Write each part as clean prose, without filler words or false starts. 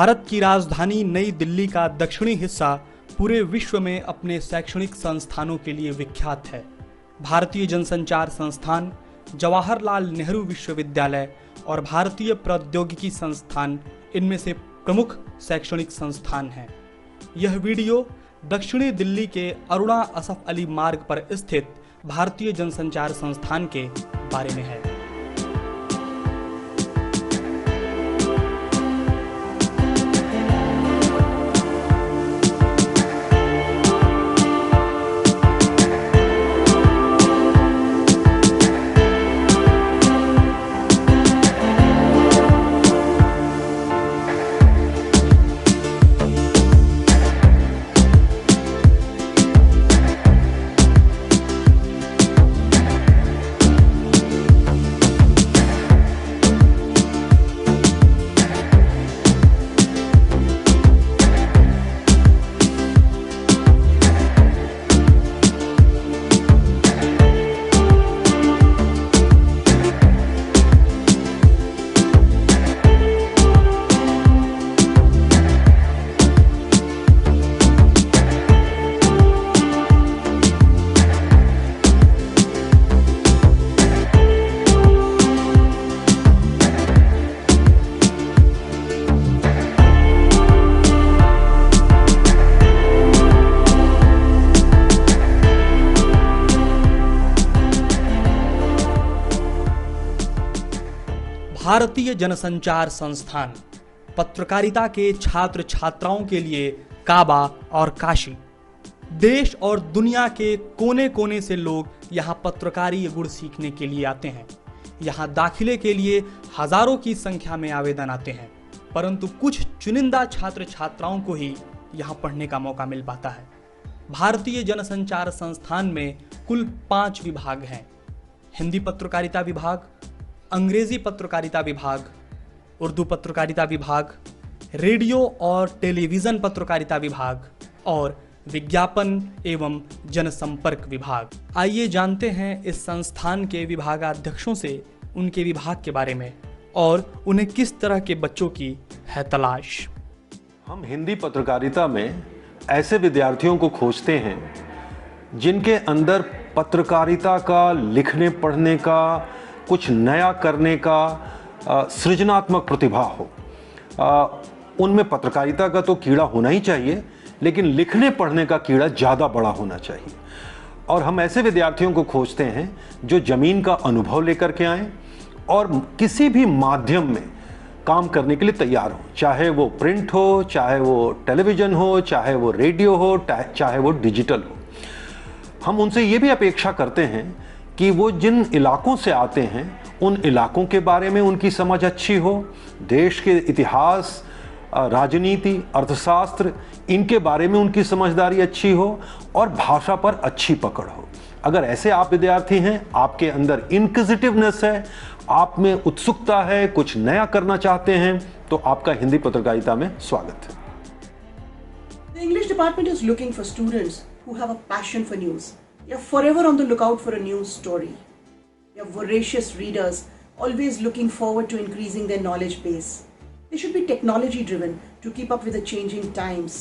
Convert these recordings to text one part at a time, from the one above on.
भारत की राजधानी नई दिल्ली का दक्षिणी हिस्सा पूरे विश्व में अपने शैक्षणिक संस्थानों के लिए विख्यात है। भारतीय जनसंचार संस्थान, जवाहरलाल नेहरू विश्वविद्यालय और भारतीय प्रौद्योगिकी संस्थान इनमें से प्रमुख शैक्षणिक संस्थान हैं। यह वीडियो दक्षिणी दिल्ली के अरुणा असफ अली मार्ग पर स्थित भारतीय जनसंचार संस्थान के बारे में है। भारतीय जनसंचार संस्थान पत्रकारिता के छात्र छात्राओं के लिए काबा और काशी। देश और दुनिया के कोने कोने से लोग यहाँ पत्रकारीय गुण सीखने के लिए आते हैं। यहाँ दाखिले के लिए हजारों की संख्या में आवेदन आते हैं, परंतु कुछ चुनिंदा छात्र छात्राओं को ही यहाँ पढ़ने का मौका मिल पाता है। भारतीय जनसंचार संस्थान में कुल 5 विभाग हैं। हिंदी पत्रकारिता विभाग, अंग्रेजी पत्रकारिता विभाग, उर्दू पत्रकारिता विभाग, रेडियो और टेलीविज़न पत्रकारिता विभाग और विज्ञापन एवं जनसंपर्क विभाग। आइए जानते हैं इस संस्थान के विभागाध्यक्षों से उनके विभाग के बारे में और उन्हें किस तरह के बच्चों की है तलाश। हम हिंदी पत्रकारिता में ऐसे विद्यार्थियों को खोजते हैं जिनके अंदर पत्रकारिता का, लिखने पढ़ने का, कुछ नया करने का सृजनात्मक प्रतिभा हो। उनमें पत्रकारिता का तो कीड़ा होना ही चाहिए, लेकिन लिखने पढ़ने का कीड़ा ज़्यादा बड़ा होना चाहिए। और हम ऐसे विद्यार्थियों को खोजते हैं जो ज़मीन का अनुभव लेकर के आएँ और किसी भी माध्यम में काम करने के लिए तैयार हो, चाहे वो प्रिंट हो, चाहे वो टेलीविज़न हो, चाहे वो रेडियो हो, चाहे वो डिजिटल हो। हम उनसे ये भी अपेक्षा करते हैं कि वो जिन इलाकों से आते हैं उन इलाकों के बारे में उनकी समझ अच्छी हो, देश के इतिहास, राजनीति, अर्थशास्त्र, इनके बारे में उनकी समझदारी अच्छी हो और भाषा पर अच्छी पकड़ हो। अगर ऐसे आप विद्यार्थी हैं, आपके अंदर इंक्विजिटिवनेस है, आप में उत्सुकता है, कुछ नया करना चाहते हैं, तो आपका हिंदी पत्रकारिता में स्वागत है। The English department is looking for students who have a passion for news. You're forever on the lookout for a news story. You're voracious readers, always looking forward to increasing their knowledge base. They should be technology driven to keep up with the changing times.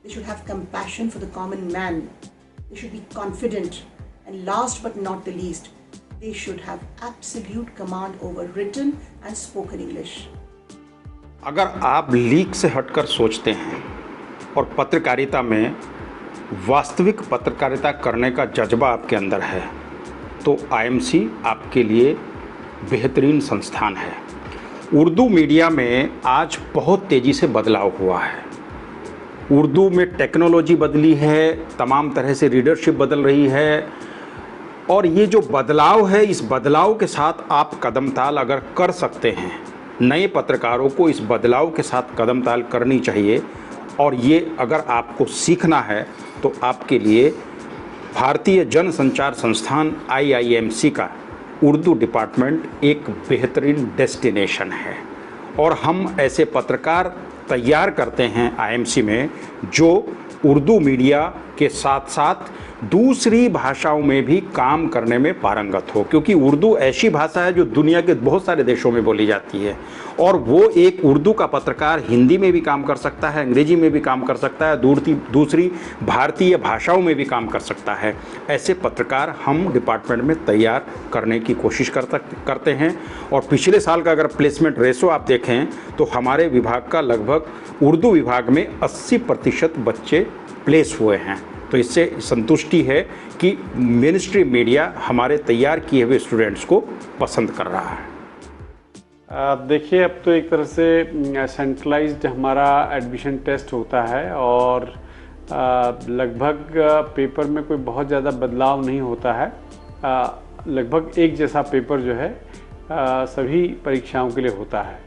They should have compassion for the common man. They should be confident. And last but not the least, they should have absolute command over written and spoken English. अगर आप leak से हटकर सोचते हैं और पत्रकारिता में वास्तविक पत्रकारिता करने का जज्बा आपके अंदर है, तो आईएमसी आपके लिए बेहतरीन संस्थान है। उर्दू मीडिया में आज बहुत तेज़ी से बदलाव हुआ है। उर्दू में टेक्नोलॉजी बदली है, तमाम तरह से रीडरशिप बदल रही है, और ये जो बदलाव है, इस बदलाव के साथ आप कदम ताल अगर कर सकते हैं, नए पत्रकारों को इस बदलाव के साथ कदम ताल करनी चाहिए। और ये अगर आपको सीखना है तो आपके लिए भारतीय जनसंचार संस्थान IIMC का उर्दू डिपार्टमेंट एक बेहतरीन डेस्टिनेशन है। और हम ऐसे पत्रकार तैयार करते हैं IIMC में जो उर्दू मीडिया के साथ साथ दूसरी भाषाओं में भी काम करने में पारंगत हो, क्योंकि उर्दू ऐसी भाषा है जो दुनिया के बहुत सारे देशों में बोली जाती है और वो एक उर्दू का पत्रकार हिंदी में भी काम कर सकता है, अंग्रेजी में भी काम कर सकता है, दूसरी भारतीय भाषाओं में भी काम कर सकता है। ऐसे पत्रकार हम डिपार्टमेंट में तैयार करने की कोशिश करते हैं और पिछले साल का अगर प्लेसमेंट रेशो आप देखें तो हमारे विभाग का लगभग उर्दू विभाग में 80% बच्चे प्लेस हुए हैं। तो इससे संतुष्टि है कि मेन स्ट्रीम मीडिया हमारे तैयार किए हुए स्टूडेंट्स को पसंद कर रहा है। देखिए, अब तो एक तरह से सेंट्रलाइज्ड हमारा एडमिशन टेस्ट होता है और लगभग पेपर में कोई बहुत ज़्यादा बदलाव नहीं होता है। लगभग एक जैसा पेपर जो है सभी परीक्षाओं के लिए होता है।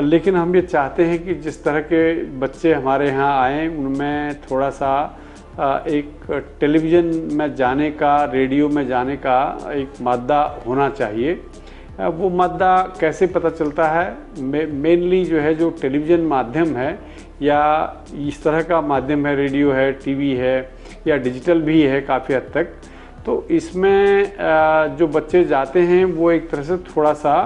लेकिन हम ये चाहते हैं कि जिस तरह के बच्चे हमारे यहाँ आएँ उनमें थोड़ा सा एक टेलीविज़न में जाने का, रेडियो में जाने का एक मादा होना चाहिए। वो मादा कैसे पता चलता है? मेनली जो है, जो टेलीविज़न माध्यम है या इस तरह का माध्यम है, रेडियो है, टीवी है या डिजिटल भी है काफ़ी हद तक, तो इसमें जो बच्चे जाते हैं वो एक तरह से थोड़ा सा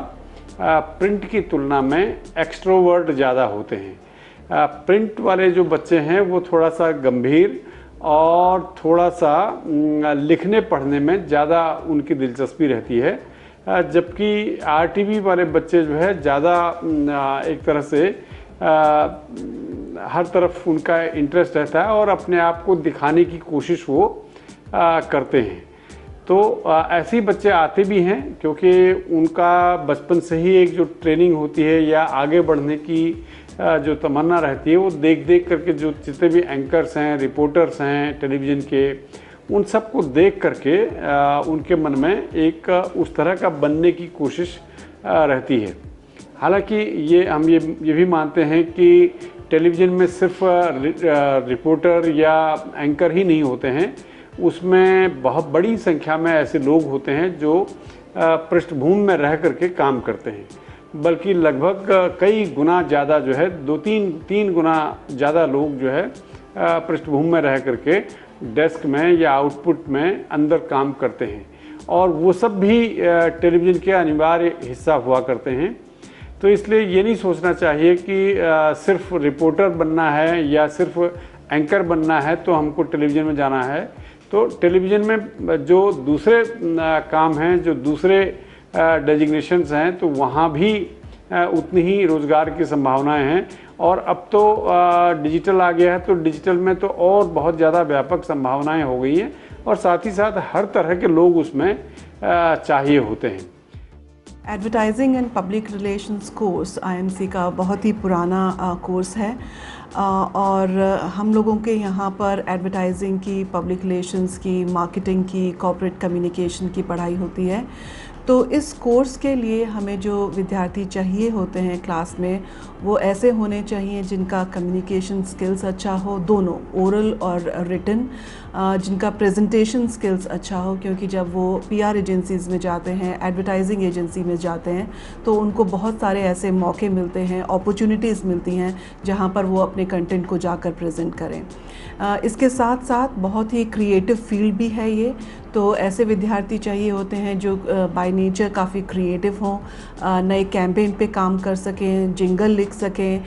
प्रिंट की तुलना में एक्सट्रोवर्ट ज़्यादा होते हैं। प्रिंट वाले जो बच्चे हैं वो थोड़ा सा गंभीर और थोड़ा सा लिखने पढ़ने में ज़्यादा उनकी दिलचस्पी रहती है, जबकि आरटीवी वाले बच्चे जो है ज़्यादा एक तरह से हर तरफ उनका इंटरेस्ट रहता है और अपने आप को दिखाने की कोशिश वो करते हैं। तो ऐसे बच्चे आते भी हैं क्योंकि उनका बचपन से ही एक जो ट्रेनिंग होती है या आगे बढ़ने की जो तमन्ना रहती है, वो देख देख करके जो जितने भी एंकर्स हैं, रिपोर्टर्स हैं टेलीविज़न के, उन सब को देख करके उनके मन में एक उस तरह का बनने की कोशिश रहती है। हालांकि हम ये भी मानते हैं कि टेलीविज़न में सिर्फ रिपोर्टर या एंकर ही नहीं होते हैं, उसमें बहुत बड़ी संख्या में ऐसे लोग होते हैं जो पृष्ठभूमि में रह करके काम करते हैं, बल्कि लगभग कई गुना ज़्यादा जो है, 2-3 गुना ज़्यादा लोग जो है पृष्ठभूमि में रह करके डेस्क में या आउटपुट में अंदर काम करते हैं और वो सब भी टेलीविज़न के अनिवार्य हिस्सा हुआ करते हैं। तो इसलिए ये नहीं सोचना चाहिए कि सिर्फ रिपोर्टर बनना है या सिर्फ एंकर बनना है तो हमको टेलीविज़न में जाना है। तो टेलीविज़न में जो दूसरे काम हैं, जो दूसरे डेजिग्नेशंस हैं, तो वहाँ भी उतनी ही रोज़गार की संभावनाएं हैं। और अब तो डिजिटल आ गया है, तो डिजिटल में तो और बहुत ज़्यादा व्यापक संभावनाएं हो गई हैं और साथ ही साथ हर तरह के लोग उसमें चाहिए होते हैं। Advertising and public relations course IMC का बहुत ही पुराना कोर्स है और हम लोगों के यहाँ पर एडवर्टाइजिंग की, पब्लिक रिलेशंस की, मार्केटिंग की, कॉर्पोरेट कम्युनिकेशन की पढ़ाई होती है। तो इस कोर्स के लिए हमें जो विद्यार्थी चाहिए होते हैं क्लास में, वो ऐसे होने चाहिए जिनका कम्युनिकेशन स्किल्स अच्छा हो, दोनों ओरल और रिटन, जिनका प्रेजेंटेशन स्किल्स अच्छा हो, क्योंकि जब वो पीआर एजेंसीज़ में जाते हैं, एडवर्टाइजिंग एजेंसी में जाते हैं, तो उनको बहुत सारे ऐसे मौके मिलते हैं, अपॉर्चुनिटीज़ मिलती हैं जहां पर वो अपने कंटेंट को जाकर प्रेजेंट करें। इसके साथ साथ बहुत ही क्रिएटिव फील्ड भी है ये, तो ऐसे विद्यार्थी चाहिए होते हैं जो बाय नेचर काफ़ी क्रिएटिव हों, नए कैंपेन पे काम कर सकें, जिंगल लिख सकें।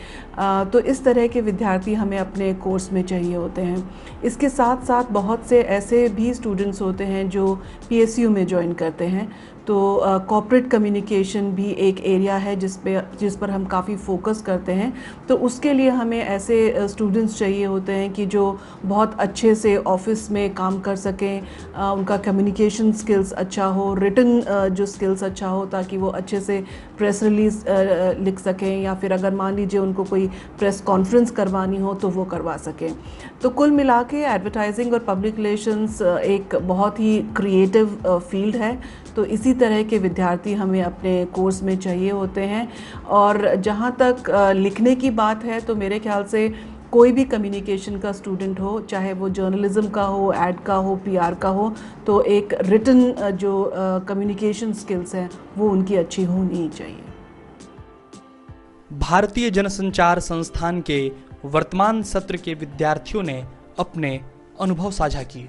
तो इस तरह के विद्यार्थी हमें अपने कोर्स में चाहिए होते हैं। इसके साथ साथ बहुत से ऐसे भी स्टूडेंट्स होते हैं जो पीएसयू में ज्वाइन करते हैं। तो कॉर्पोरेट कम्युनिकेशन भी एक एरिया है जिस पर हम काफ़ी फोकस करते हैं। तो उसके लिए हमें ऐसे स्टूडेंट्स चाहिए होते हैं कि जो बहुत अच्छे से ऑफिस में काम कर सकें, उनका कम्युनिकेशन स्किल्स अच्छा हो, रिटन जो स्किल्स अच्छा हो, ताकि वो अच्छे से प्रेस रिलीज़ लिख सकें, या फिर अगर मान लीजिए उनको कोई प्रेस कॉन्फ्रेंस करवानी हो तो वो करवा सकें। तो कुल मिला के एडवर्टाइजिंग और पब्लिक रिलेशंस एक बहुत ही क्रिएटिव फील्ड है। तो इसी तरह के विद्यार्थी हमें अपने कोर्स में चाहिए होते हैं। और जहाँ तक लिखने की बात है, तो मेरे ख्याल से कोई भी कम्युनिकेशन का स्टूडेंट हो, चाहे वो जर्नलिज्म का हो, एड का हो, पीआर का हो, तो एक रिटन जो कम्युनिकेशन स्किल्स हैं वो उनकी अच्छी होनी ही चाहिए। भारतीय जनसंचार संस्थान के वर्तमान सत्र के विद्यार्थियों ने अपने अनुभव साझा किए।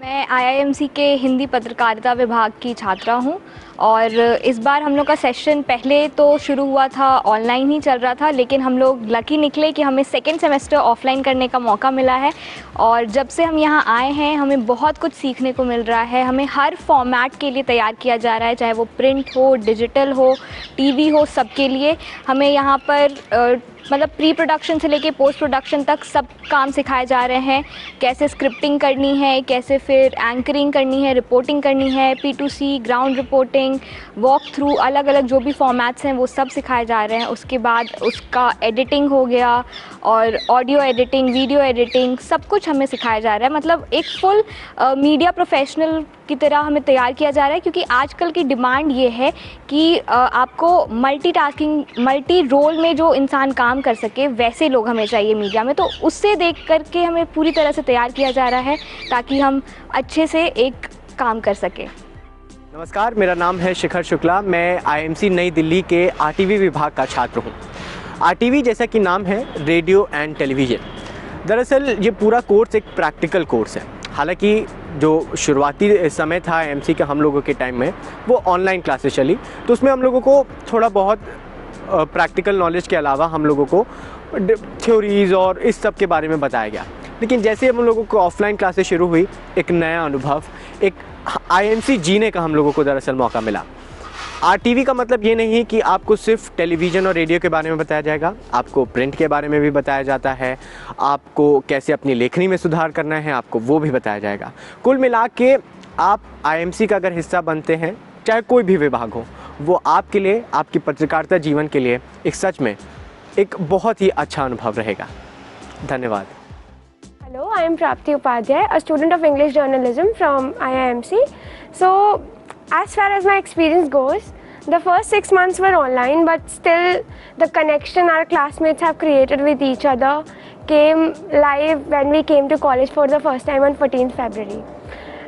मैं IIMC के हिंदी पत्रकारिता विभाग की छात्रा हूं और इस बार हम लोग का सेशन पहले तो शुरू हुआ था, ऑनलाइन ही चल रहा था, लेकिन हम लोग लकी निकले कि हमें सेकेंड सेमेस्टर ऑफलाइन करने का मौका मिला है। और जब से हम यहाँ आए हैं हमें बहुत कुछ सीखने को मिल रहा है। हमें हर फॉर्मेट के लिए तैयार किया जा रहा है, चाहे वो प्रिंट हो, डिजिटल हो, टीवी हो, सबके लिए हमें यहाँ पर मतलब प्री प्रोडक्शन से लेके पोस्ट प्रोडक्शन तक सब काम सिखाए जा रहे हैं। कैसे स्क्रिप्टिंग करनी है, कैसे फिर एंकरिंग करनी है, रिपोर्टिंग करनी है, P2C, ground reporting, walk through, अलग अलग जो भी फॉर्मेट्स हैं वो सब सिखाए जा रहे हैं। उसके बाद उसका एडिटिंग हो गया और ऑडियो एडिटिंग, वीडियो एडिटिंग, सब कुछ हमें सिखाया जा रहा है। मतलब एक फुल मीडिया प्रोफेशनल की तरह हमें तैयार किया जा रहा है, क्योंकि आजकल की डिमांड ये है कि आपको मल्टीटास्किंग, मल्टी रोल में जो इंसान काम कर सके वैसे लोग हमें चाहिए मीडिया में। तो उससे देख करके हमें पूरी तरह से तैयार किया जा रहा है ताकि हम अच्छे से एक काम कर सकें। नमस्कार, मेरा नाम है शिखर शुक्ला। मैं IIMC नई दिल्ली के RTV विभाग का छात्र हूँ। RTV जैसा कि नाम है, रेडियो एंड टेलीविज़न। दरअसल ये पूरा कोर्स एक प्रैक्टिकल कोर्स है। हालांकि जो शुरुआती समय था IIMC का हम लोगों के टाइम में, वो ऑनलाइन क्लासेस चली, तो उसमें हम लोगों को थोड़ा बहुत प्रैक्टिकल नॉलेज के अलावा हम लोगों को थ्योरीज़ और इस सब के बारे में बताया गया। लेकिन जैसे हम लोगों को ऑफलाइन क्लासेस शुरू हुई, एक नया अनुभव, एक IIMC जीने का हम लोगों को दरअसल मौका मिला। RTV का मतलब ये नहीं कि आपको सिर्फ टेलीविज़न और रेडियो के बारे में बताया जाएगा, आपको प्रिंट के बारे में भी बताया जाता है, आपको कैसे अपनी लेखनी में सुधार करना है आपको वो भी बताया जाएगा। कुल मिला के आप IIMC का अगर हिस्सा बनते हैं, चाहे कोई भी विभाग हो, वो आपके लिए, आपकी पत्रकारिता जीवन के लिए एक सच में एक बहुत ही अच्छा अनुभव रहेगा। धन्यवाद। Hello, I am Prapti Upadhyay, a student of English journalism from IIMC. So, as far as my experience goes, the first 6 months were online, but still the connection our classmates have created with each other came live when we came to college for the first time on 14th February.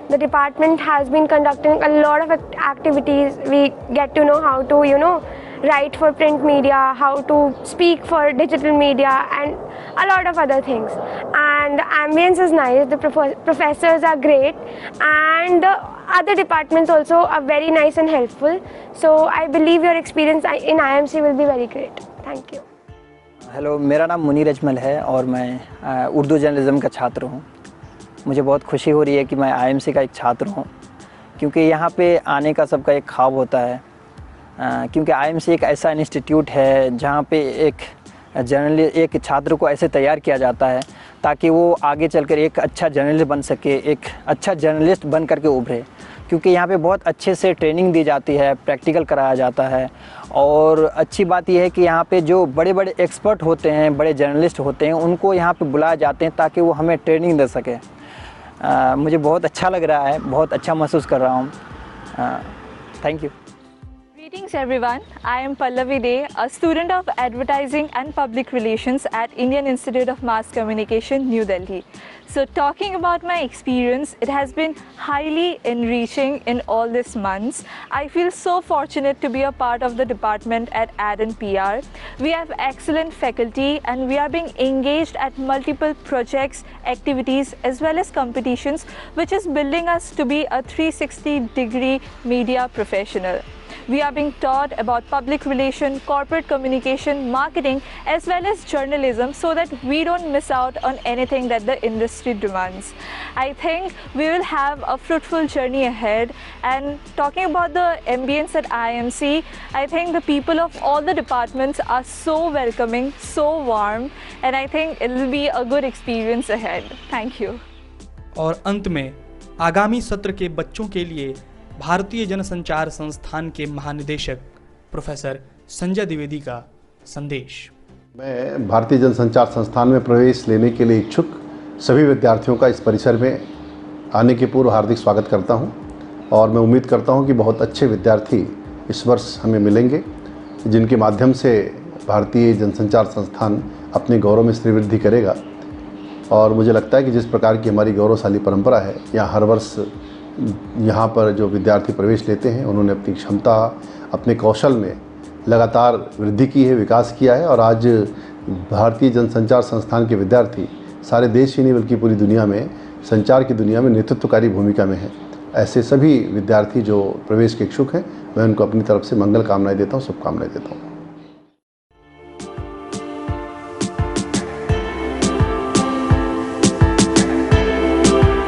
The department has been conducting a lot of activities. We get to know how to, write for print media, how to speak for digital media, and a lot of other things. And the ambience is nice, the professors are great, and the other departments also are very nice and helpful. So I believe your experience in IIMC will be very great. Thank you. Hello, मेरा नाम मुनीर अजमल है और मैं Urdu journalism का छात्र हूँ। मुझे बहुत खुशी हो रही है कि मैं IIMC का एक छात्र हूँ, क्योंकि यहाँ पे आने का सबका एक ख्वाब होता है। क्योंकि IIMC एक ऐसा इंस्टीट्यूट है जहाँ पे एक छात्र को ऐसे तैयार किया जाता है ताकि वो आगे चलकर एक अच्छा जर्नलिस्ट बन सके, एक अच्छा जर्नलिस्ट बन करके उभरे। क्योंकि यहाँ पे बहुत अच्छे से ट्रेनिंग दी जाती है, प्रैक्टिकल कराया जाता है। और अच्छी बात यह है कि यहाँ पे जो बड़े बड़े एक्सपर्ट होते हैं, बड़े जर्नलिस्ट होते हैं, उनको यहाँ पे बुलाए जाते हैं ताकि वो हमें ट्रेनिंग दे सके। मुझे बहुत अच्छा लग रहा है, बहुत अच्छा महसूस कर रहा हूँ। Thank you. Greetings everyone, I am Pallavi Dey, a student of Advertising and Public Relations at Indian Institute of Mass Communication, New Delhi. So talking about my experience, it has been highly enriching in all these months. I feel so fortunate to be a part of the department at Ad and PR. We have excellent faculty and we are being engaged at multiple projects, activities as well as competitions, which is building us to be a 360-degree media professional. We are being taught about public relation, corporate communication, marketing as well as journalism so that we don't miss out on anything that the industry demands. I think we will have a fruitful journey ahead, and talking about the ambience at IIMC, I think the people of all the departments are so welcoming, so warm, and I think it will be a good experience ahead. Thank you. और अंत में आगामी सत्र के बच्चों के लिए भारतीय जनसंचार संस्थान के महानिदेशक प्रोफेसर संजय द्विवेदी का संदेश। मैं भारतीय जनसंचार संस्थान में प्रवेश लेने के लिए इच्छुक सभी विद्यार्थियों का इस परिसर में आने के पूर्व हार्दिक स्वागत करता हूं, और मैं उम्मीद करता हूं कि बहुत अच्छे विद्यार्थी इस वर्ष हमें मिलेंगे, जिनके माध्यम से भारतीय जनसंचार संस्थान अपने गौरव में श्रीवृद्धि करेगा। और मुझे लगता है कि जिस प्रकार की हमारी गौरवशाली परंपरा है, यहाँ हर वर्ष यहाँ पर जो विद्यार्थी प्रवेश लेते हैं उन्होंने अपनी क्षमता, अपने कौशल में लगातार वृद्धि की है, विकास किया है। और आज भारतीय जनसंचार संस्थान के विद्यार्थी सारे देश ही नहीं बल्कि पूरी दुनिया में संचार की दुनिया में नेतृत्वकारी भूमिका में हैं। ऐसे सभी विद्यार्थी जो प्रवेश के इच्छुक हैं, मैं उनको अपनी तरफ से मंगल कामनाएं देता हूँ, शुभकामनाएं देता हूँ।